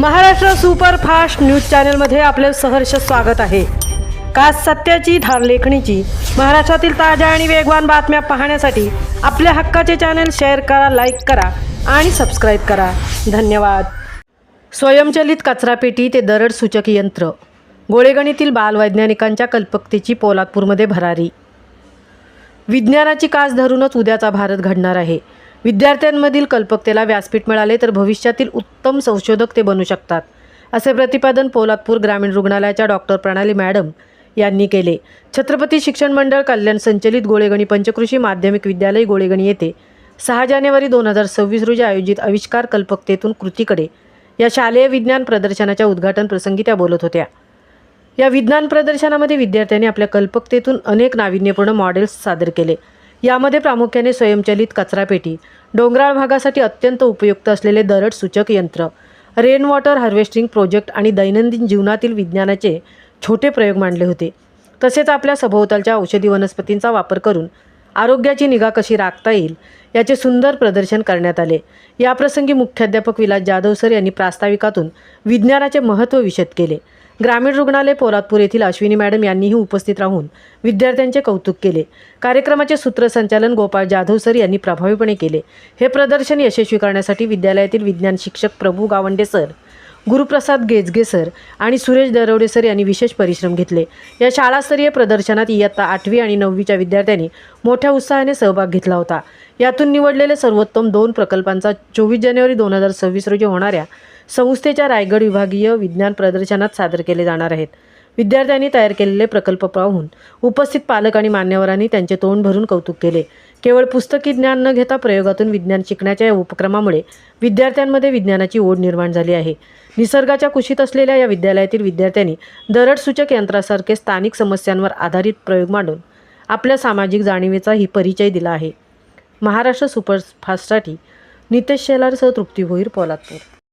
Maharashtra superfast news चॅनलमध्ये आपले सहर्ष स्वागत आहे। खास सत्याची धार लेखणीची महाराष्ट्रातील ताज्या आणि वेगवान बातम्या पाहण्यासाठी आपल्या हक्काचे चॅनल शेअर करा, लाईक करा आणि सबस्क्राईब करा। धन्यवाद। स्वयंचलित कचरापेटी ते दरड सूचक यंत्र, गोळेगणीतील बालवैज्ञानिकांच्या कल्पकतेची पोलादपूरमध्ये भरारी। विज्ञानाची कास धरूनच उद्याचा भारत घडणार आहे। विद्यार्थ्यांमधील कल्पकतेला व्यासपीठ मिळाले तर भविष्यातील उत्तम संशोधक ते बनू शकतात, असे प्रतिपादन पोलादपूर ग्रामीण रुग्णालयाच्या डॉक्टर प्रणाली मॅडम यांनी केले। छत्रपती शिक्षण मंडळ कल्याण संचलित गोळेगणी पंचकृषी माध्यमिक विद्यालय गोळेगणी येथे 6 जानेवारी 2026 रोजी आयोजित आविष्कार कल्पकतेतून कृतीकडे या शालेय विज्ञान प्रदर्शनाच्या उद्घाटन प्रसंगी त्या बोलत होत्या। या विज्ञान प्रदर्शनामध्ये विद्यार्थ्यांनी आपल्या कल्पकतेतून अनेक नाविन्यपूर्ण मॉडेल्स सादर केले। यामध्ये प्रामुख्याने स्वयंचलित कचरापेटी, डोंगराळ भागासाठी अत्यंत उपयुक्त असलेले दरड सूचक यंत्र, रेन वॉटर हार्वेस्टिंग प्रोजेक्ट आणि दैनंदिन जीवनातील विज्ञानाचे छोटे प्रयोग मांडले होते। तसेच आपल्या सभोवतालच्या औषधी वनस्पतींचा वापर करून आरोग्याची निगा कशी राखता येईल याचे सुंदर प्रदर्शन करण्यात आले। याप्रसंगी मुख्याध्यापक विलास जाधव सर यांनी प्रास्ताविकातून विज्ञानाचे महत्त्व विशद केले। ग्रामीण रुग्णालय पोलादपूर येथील अश्विनी मॅडम यांनीही उपस्थित राहून विद्यार्थ्यांचे कौतुक केले। कार्यक्रमाचे सूत्रसंचालन गोपाळ जाधव सर यांनी प्रभावीपणे केले। हे प्रदर्शन यशस्वी करण्यासाठी विद्यालयातील विज्ञान शिक्षक प्रभू गावंडे सर, गुरुप्रसाद गेजगे सर आणि सुरेश दरवडे सर यांनी विशेष परिश्रम घेतले। या शाळास्तरीय प्रदर्शनात इयत्ता 8वी आणि 9वीच्या विद्यार्थ्यांनी मोठ्या उत्साहाने सहभाग घेतला होता। यातून निवडलेले सर्वोत्तम 2 प्रकल्पांचा 24 जानेवारी 2026 रोजी होणाऱ्या संस्थेच्या रायगड विभागीय विज्ञान प्रदर्शनात सादर केले जाणार आहेत। विद्यार्थ्यांनी तयार केलेले प्रकल्प पाहून उपस्थित पालक आणि मान्यवरांनी त्यांचे तोंड भरून कौतुक केले। केवळ पुस्तकी ज्ञान न घेता प्रयोगातून विज्ञान शिकण्याच्या या उपक्रमामुळे विद्यार्थ्यांमध्ये विज्ञानाची ओढ निर्माण झाली आहे। निसर्गाच्या कुशीत असलेल्या या विद्यालयातील विद्यार्थ्यांनी दरड सूचक यंत्रासारखे स्थानिक समस्यांवर आधारित प्रयोग मांडून आपल्या सामाजिक जाणीवेचाही परिचय दिला आहे। महाराष्ट्र सुपरफास्टसाठी नितेश शेलारसह तृप्ती भोईर, पोलादपूर।